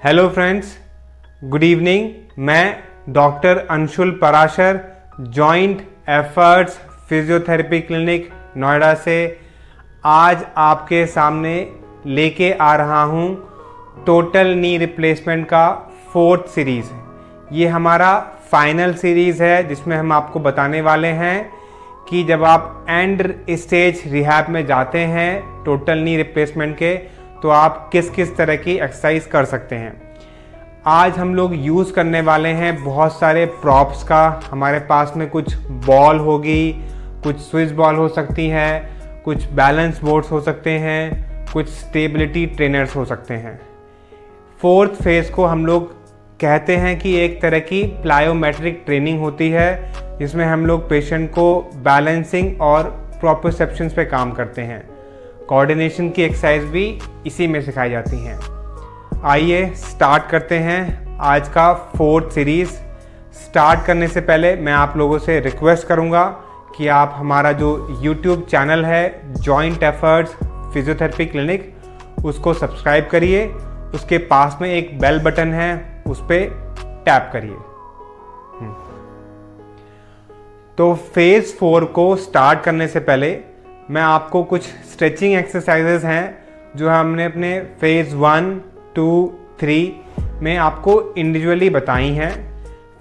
Hello friends, good evening. मैं doctor Anshul Parashar, joint efforts physiotherapy clinic Noida से आज आपके सामने लेके आ रहा हूँ टोटल नी रिप्लेसमेंट का 4th सीरीज़। ये हमारा फाइनल सीरीज़ है जिसमें हम आपको बताने वाले हैं कि जब आप एंड स्टेज रिहैब में जाते हैं टोटल नी रिप्लेसमेंट के, तो आप किस किस तरह की एक्सरसाइज कर सकते हैं। आज हम लोग यूज़ करने वाले हैं बहुत सारे प्रॉप्स का। हमारे पास में कुछ बॉल होगी, कुछ स्विच बॉल हो सकती है, कुछ बैलेंस बोर्ड्स हो सकते हैं, कुछ स्टेबिलिटी ट्रेनर्स हो सकते हैं। 4th फेज़ को हम लोग कहते हैं कि एक तरह की प्लायोमेट्रिक ट्रेनिंग होती है जिसमें हम लोग पेशेंट को बैलेंसिंग और प्रोप्रोसेप्शंस पे काम करते हैं। कोऑर्डिनेशन की एक्सरसाइज भी इसी में सिखाई जाती हैं। आइए स्टार्ट करते हैं आज का 4th सीरीज़। स्टार्ट करने से पहले मैं आप लोगों से रिक्वेस्ट करूंगा कि आप हमारा जो YouTube चैनल है जॉइंट एफर्ट्स फिजियोथेरेपी क्लिनिक, उसको सब्सक्राइब करिए। उसके पास में एक बेल बटन है, उस पर टैप करिए। तो फेज़ 4 को स्टार्ट करने से पहले मैं आपको कुछ स्ट्रेचिंग एक्सरसाइजेज हैं जो हमने अपने फेज़ 1, 2, 3 में आपको इंडिविजुअली बताई हैं।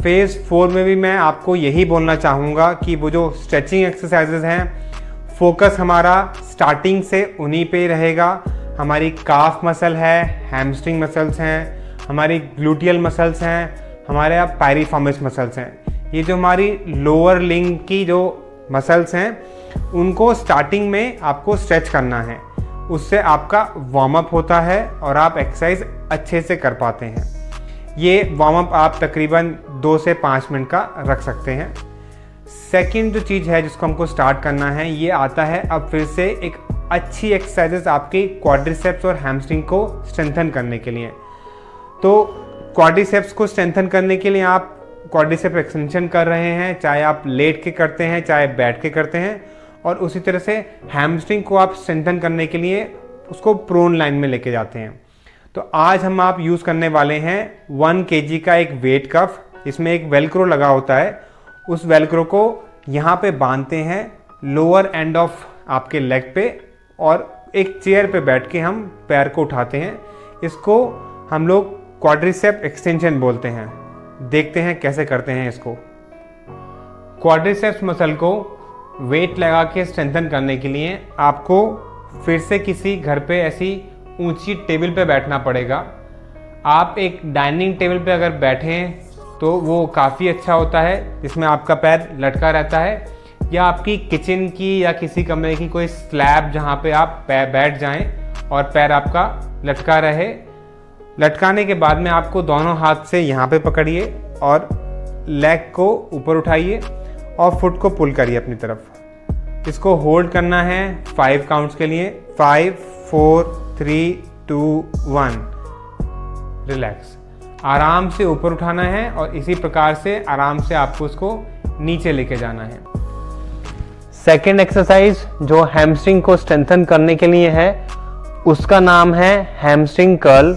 फेज़ 4 में भी मैं आपको यही बोलना चाहूँगा कि वो जो स्ट्रेचिंग एक्सरसाइजेज हैं, फोकस हमारा स्टार्टिंग से उन्हीं पे ही रहेगा। हमारी काफ मसल है, हैमस्ट्रिंग मसल्स हैं, हमारी ग्लूटियल मसल्स हैं, हमारे यहाँ पायरिफॉर्मिस मसल्स हैं। ये जो हमारी लोअर लिंग की जो मसल्स हैं उनको स्टार्टिंग में आपको स्ट्रेच करना है। उससे आपका वार्म अप होता है और आप एक्सरसाइज अच्छे से कर पाते हैं। ये वार्म अप आप तकरीबन 2 से 5 मिनट का रख सकते हैं। सेकंड जो चीज़ है जिसको हमको स्टार्ट करना है, ये आता है अब फिर से एक अच्छी एक्सरसाइजेस आपकी क्वाड्रिसेप्स और हैमस्ट्रिंग को स्ट्रेंथन करने के लिए। तो क्वाड्रिसेप्स को स्ट्रेंथन करने के लिए आप क्वाड्रिसेप एक्सटेंशन कर रहे हैं, चाहे आप लेट के करते हैं चाहे बैठ के करते हैं। और उसी तरह से हैमस्ट्रिंग को आप स्ट्रेंथन करने के लिए उसको प्रोन लाइन में लेके जाते हैं। तो आज हम आप यूज़ करने वाले हैं 1 kg का एक वेट कफ। इसमें एक वेलक्रो लगा होता है। उस वेलक्रो को यहाँ पे बांधते हैं लोअर एंड ऑफ आपके लेग पे, और एक चेयर पे बैठ के हम पैर को उठाते हैं। इसको हम लोग क्वाड्रिसेप एक्सटेंशन बोलते हैं। देखते हैं कैसे करते हैं इसको। क्वाड्रिसेप्स मसल को वेट लगा के स्ट्रेंथन करने के लिए आपको फिर से किसी घर पे ऐसी ऊंची टेबल पे बैठना पड़ेगा। आप एक डाइनिंग टेबल पे अगर बैठें तो वो काफ़ी अच्छा होता है, जिसमें आपका पैर लटका रहता है, या आपकी किचन की या किसी कमरे की कोई स्लैब जहाँ पे आप बैठ जाएं और पैर आपका लटका रहे। लटकाने के बाद में आपको दोनों हाथ से यहाँ पे पकड़िए और लेग को ऊपर उठाइए और फुट को पुल करिए अपनी तरफ। इसको होल्ड करना है 5 काउंट्स के लिए। 5, 4, 3, 2, 1। रिलैक्स। आराम से ऊपर उठाना है और इसी प्रकार से आराम से आपको उसको नीचे लेके जाना है। सेकेंड एक्सरसाइज जो हैमस्ट्रिंग को स्ट्रेंथन करने के लिए है, उसका नाम है हैमस्ट्रिंग कर्ल।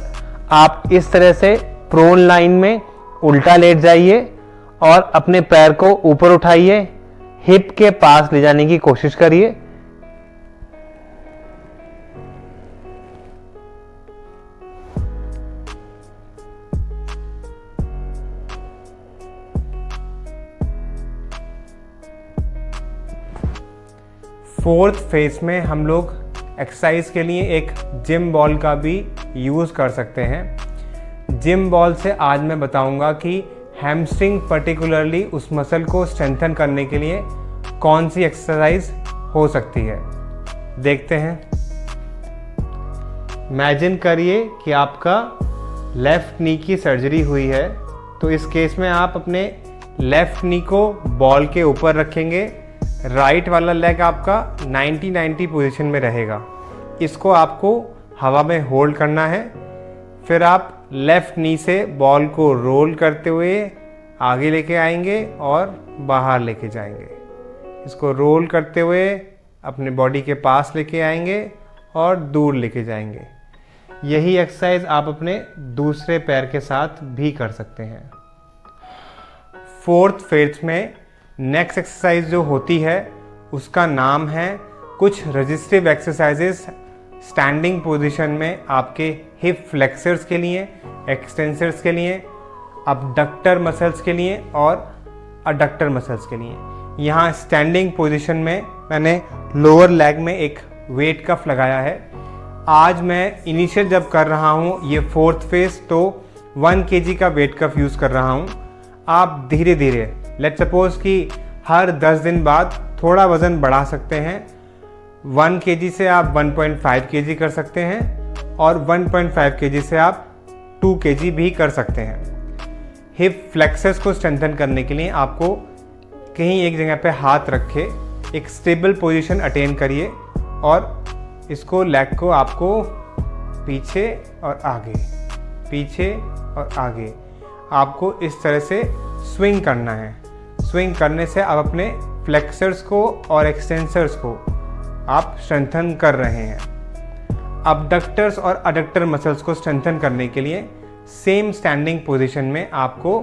आप इस तरह से प्रोन लाइन में उल्टा लेट जाइए और अपने पैर को ऊपर उठाइए, हिप के पास ले जाने की कोशिश करिए। फोर्थ फेज में हम लोग एक्सरसाइज के लिए एक जिम बॉल का भी यूज़ कर सकते हैं। जिम बॉल से आज मैं बताऊंगा कि हैमस्ट्रिंग पर्टिकुलरली उस मसल को स्ट्रेंथन करने के लिए कौन सी एक्सरसाइज हो सकती है। देखते हैं। इमेजिन करिए कि आपका लेफ़्ट नी की सर्जरी हुई है, तो इस केस में आप अपने लेफ़्ट नी को बॉल के ऊपर रखेंगे। राइट वाला लेग आपका 90-90 पोजीशन में रहेगा। इसको आपको हवा में होल्ड करना है। फिर आप लेफ़्ट नी से बॉल को रोल करते हुए आगे लेके आएंगे और बाहर लेके जाएंगे। इसको रोल करते हुए अपने बॉडी के पास लेके आएंगे और दूर लेके जाएंगे। यही एक्सरसाइज आप अपने दूसरे पैर के साथ भी कर सकते हैं। फोर्थ फेज में नेक्स्ट एक्सरसाइज जो होती है उसका नाम है कुछ रजिस्टिव एक्सरसाइजेस स्टैंडिंग पोजीशन में आपके हिप फ्लेक्सर्स के लिए, एक्सटेंसर्स के लिए, अबडक्टर मसल्स के लिए और अडक्टर मसल्स के लिए। यहाँ स्टैंडिंग पोजीशन में मैंने लोअर लेग में एक वेट कफ लगाया है। आज मैं इनिशियल जब कर रहा हूँ ये फोर्थ फेज, तो 1 kg का वेट कफ यूज़ कर रहा हूँ। आप धीरे धीरे लेट्स सपोज कि हर 10 दिन बाद थोड़ा वज़न बढ़ा सकते हैं। 1 kg से आप 1.5 kg कर सकते हैं और 1.5 kg से आप 2 kg भी कर सकते हैं। हिप फ्लेक्सर्स को स्ट्रेंथन करने के लिए आपको कहीं एक जगह पे हाथ रखे एक स्टेबल पोजीशन अटेन करिए और इसको लेग को आपको पीछे और आगे, पीछे और आगे आपको इस तरह से स्विंग करना है। स्विंग करने से आप अपने फ्लेक्सर्स को और एक्सटेंसर्स को आप स्ट्रेंथन कर रहे हैं। अबडक्टर्स और अडक्टर मसल्स को स्ट्रेंथन करने के लिए सेम स्टैंडिंग पोजीशन में आपको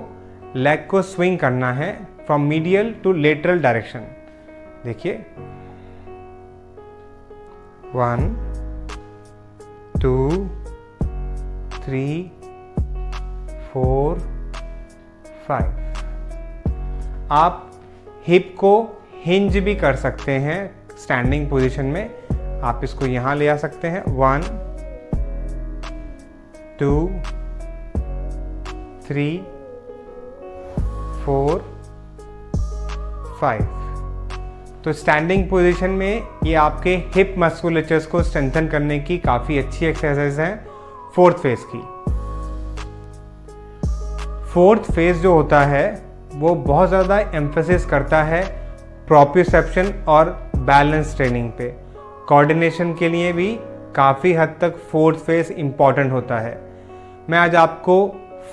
लेग को स्विंग करना है from medial to lateral direction. देखिए 1 2 3 4 5। आप हिप को हिंज भी कर सकते हैं स्टैंडिंग पोजीशन में। आप इसको यहाँ ले आ सकते हैं 1 2 3 4 5। तो स्टैंडिंग पोजीशन में ये आपके हिप मस्कुलेचर्स को स्ट्रेंथन करने की काफ़ी अच्छी एक्सरसाइज है फोर्थ फेज की। फोर्थ फेज जो होता है वो बहुत ज़्यादा एम्फेसिस करता है प्रोप्रियोसेप्शन और बैलेंस ट्रेनिंग पे। कोऑर्डिनेशन के लिए भी काफ़ी हद तक फोर्थ फेज इम्पॉर्टेंट होता है। मैं आज आपको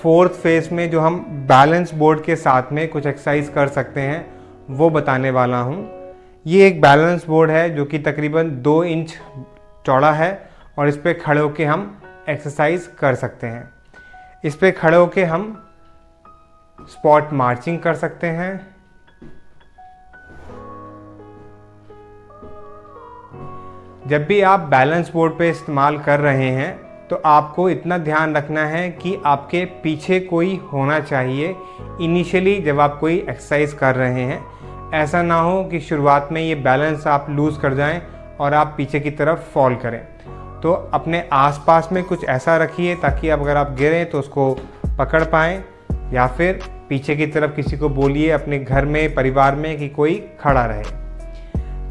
फोर्थ फेज में जो हम बैलेंस बोर्ड के साथ में कुछ एक्सरसाइज कर सकते हैं वो बताने वाला हूँ। ये एक बैलेंस बोर्ड है जो कि तकरीबन 2 इंच चौड़ा है और इस पे खड़े होके हम एक्सरसाइज कर सकते हैं। इस पे खड़े होके हम स्पॉट मार्चिंग कर सकते हैं। जब भी आप बैलेंस बोर्ड पे इस्तेमाल कर रहे हैं तो आपको इतना ध्यान रखना है कि आपके पीछे कोई होना चाहिए इनिशियली जब आप कोई एक्सरसाइज कर रहे हैं। ऐसा ना हो कि शुरुआत में ये बैलेंस आप लूज़ कर जाएं और आप पीछे की तरफ फॉल करें। तो अपने आसपास में कुछ ऐसा रखिए ताकि अब अगर आप गिरें तो उसको पकड़ पाएँ, या फिर पीछे की तरफ किसी को बोलिए अपने घर में, परिवार में कि कोई खड़ा रहे।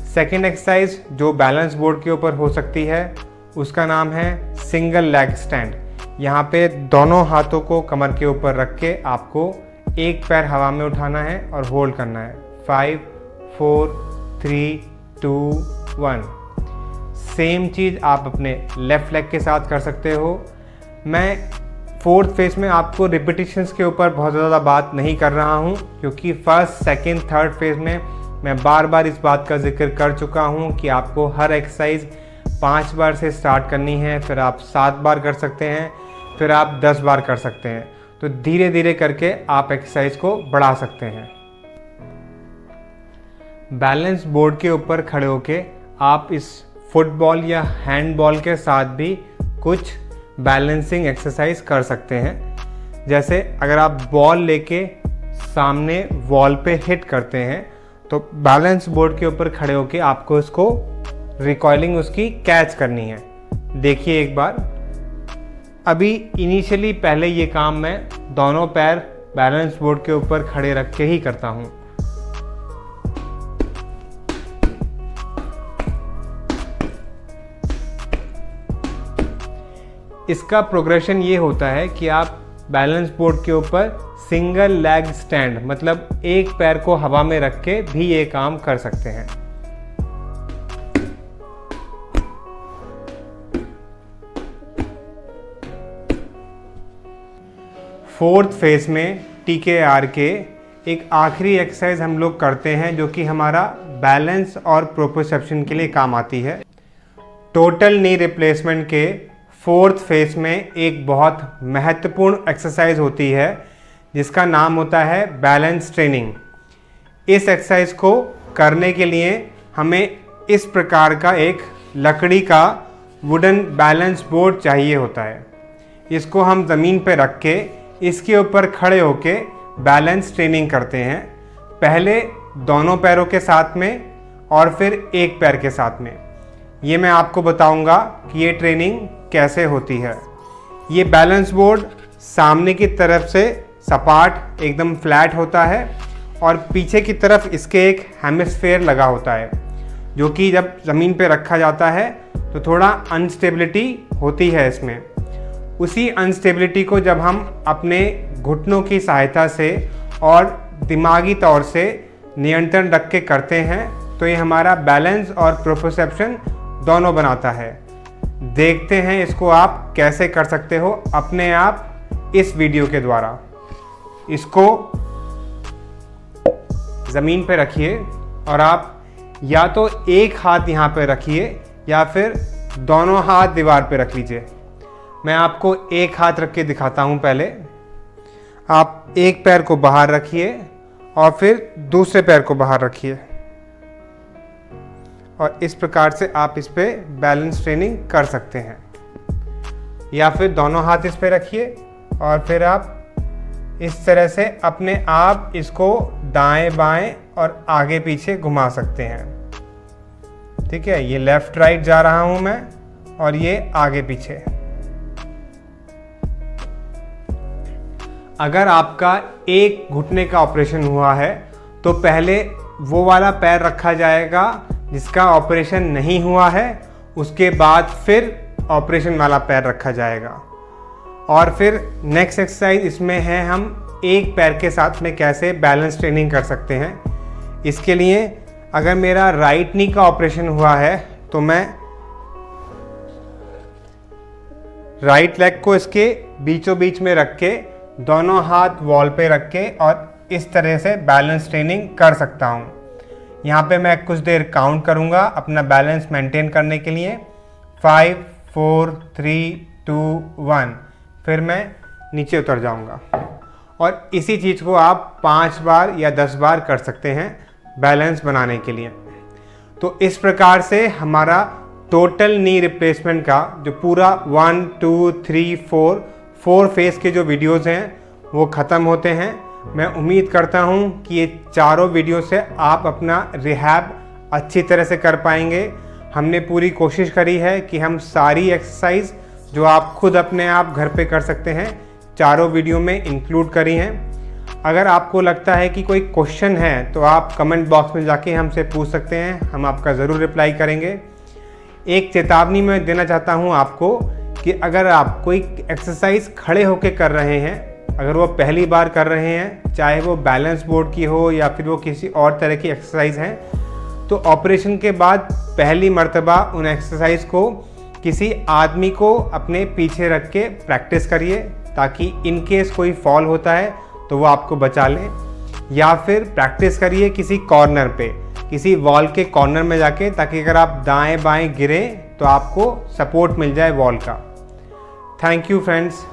सेकेंड एक्सरसाइज जो बैलेंस बोर्ड के ऊपर हो सकती है उसका नाम है सिंगल लेग स्टैंड। यहाँ पे दोनों हाथों को कमर के ऊपर रख के आपको एक पैर हवा में उठाना है और होल्ड करना है। 5 4 3 2 1। सेम चीज़ आप अपने लेफ्ट लेग के साथ कर सकते हो। मैं फोर्थ फेज में आपको रिपीटिशंस के ऊपर बहुत ज़्यादा बात नहीं कर रहा हूँ क्योंकि फर्स्ट, सेकेंड, थर्ड फेज में मैं बार बार इस बात का जिक्र कर चुका हूँ कि आपको हर एक्सरसाइज 5 बार से स्टार्ट करनी है, फिर आप 7 बार कर सकते हैं, फिर आप 10 बार कर सकते हैं। तो धीरे धीरे करके आप एक्सरसाइज को बढ़ा सकते हैं। बैलेंस बोर्ड के ऊपर खड़े होके आप इस फुटबॉल या हैंडबॉल के साथ भी कुछ बैलेंसिंग एक्सरसाइज कर सकते हैं। जैसे अगर आप बॉल लेके सामने वॉल पे हिट करते हैं तो बैलेंस बोर्ड के ऊपर खड़े होके आपको इसको रिकॉइलिंग उसकी कैच करनी है। देखिए एक बार, अभी इनिशियली पहले ये काम मैं दोनों पैर बैलेंस बोर्ड के ऊपर खड़े रख के ही करता हूँ। इसका प्रोग्रेशन ये होता है कि आप बैलेंस बोर्ड के ऊपर सिंगल लेग स्टैंड मतलब एक पैर को हवा में रख के भी ये काम कर सकते हैं। फोर्थ फेज में TKR के एक आखिरी एक्सरसाइज हम लोग करते हैं जो कि हमारा बैलेंस और प्रोप्रियोसेप्शन के लिए काम आती है। टोटल नी रिप्लेसमेंट के फोर्थ फेज में एक बहुत महत्वपूर्ण एक्सरसाइज होती है जिसका नाम होता है बैलेंस ट्रेनिंग। इस एक्सरसाइज को करने के लिए हमें इस प्रकार का एक लकड़ी का वुडन बैलेंस बोर्ड चाहिए होता है। इसको हम ज़मीन पर रख के इसके ऊपर खड़े होके बैलेंस ट्रेनिंग करते हैं, पहले दोनों पैरों के साथ में और फिर एक पैर के साथ में। ये मैं आपको बताऊंगा कि ये ट्रेनिंग कैसे होती है। ये बैलेंस बोर्ड सामने की तरफ से सपाट एकदम फ्लैट होता है और पीछे की तरफ इसके एक हेमिस्फेयर लगा होता है, जो कि जब ज़मीन पे रखा जाता है तो थोड़ा अनस्टेबिलिटी होती है इसमें। उसी अनस्टेबिलिटी को जब हम अपने घुटनों की सहायता से और दिमागी तौर से नियंत्रण रख के करते हैं तो ये हमारा बैलेंस और प्रोप्रोसेप्शन दोनों बनाता है। देखते हैं इसको आप कैसे कर सकते हो अपने आप इस वीडियो के द्वारा। इसको ज़मीन पे रखिए और आप या तो एक हाथ यहाँ पे रखिए या फिर दोनों हाथ दीवार पे रख लीजिए। मैं आपको एक हाथ रख के दिखाता हूँ। पहले आप एक पैर को बाहर रखिए और फिर दूसरे पैर को बाहर रखिए और इस प्रकार से आप इस पे बैलेंस ट्रेनिंग कर सकते हैं। या फिर दोनों हाथ इस पे रखिए और फिर आप इस तरह से अपने आप इसको दाएं बाएं और आगे पीछे घुमा सकते हैं। ठीक है, ये लेफ्ट राइट जा रहा हूं मैं और ये आगे पीछे। अगर आपका एक घुटने का ऑपरेशन हुआ है तो पहले वो वाला पैर रखा जाएगा जिसका ऑपरेशन नहीं हुआ है, उसके बाद फिर ऑपरेशन वाला पैर रखा जाएगा। और फिर नेक्स्ट एक्सरसाइज इसमें है हम एक पैर के साथ में कैसे बैलेंस ट्रेनिंग कर सकते हैं। इसके लिए अगर मेरा राइट नी का ऑपरेशन हुआ है तो मैं राइट लेग को इसके बीचों बीच में रख के दोनों हाथ वॉल पे रख के और इस तरह से बैलेंस ट्रेनिंग कर सकता हूँ। यहाँ पे मैं कुछ देर काउंट करूँगा अपना बैलेंस मेंटेन करने के लिए। 5 4 3 2 1, फिर मैं नीचे उतर जाऊँगा। और इसी चीज़ को आप 5 बार या 10 बार कर सकते हैं बैलेंस बनाने के लिए। तो इस प्रकार से हमारा टोटल नी रिप्लेसमेंट का जो पूरा 1 2 3 4 फेस के जो वीडियोज़ हैं वो ख़त्म होते हैं। मैं उम्मीद करता हूं कि ये चारों वीडियो से आप अपना रिहैब अच्छी तरह से कर पाएंगे। हमने पूरी कोशिश करी है कि हम सारी एक्सरसाइज जो आप खुद अपने आप घर पे कर सकते हैं चारों वीडियो में इंक्लूड करी हैं। अगर आपको लगता है कि कोई क्वेश्चन है तो आप कमेंट बॉक्स में जाके हमसे पूछ सकते हैं, हम आपका ज़रूर रिप्लाई करेंगे। एक चेतावनी मैं देना चाहता हूँ आपको कि अगर आप कोई एक्सरसाइज खड़े होकर कर रहे हैं, अगर वो पहली बार कर रहे हैं, चाहे वो बैलेंस बोर्ड की हो या फिर वो किसी और तरह की एक्सरसाइज हैं, तो ऑपरेशन के बाद पहली मर्तबा उन एक्सरसाइज को किसी आदमी को अपने पीछे रख के प्रैक्टिस करिए ताकि इन केस कोई फॉल होता है तो वो आपको बचा लें। या फिर प्रैक्टिस करिए किसी कॉर्नर पे, किसी वॉल के कॉर्नर में जाके, ताकि अगर आप दाएं बाएं गिरें तो आपको सपोर्ट मिल जाए वॉल का। Thank you friends.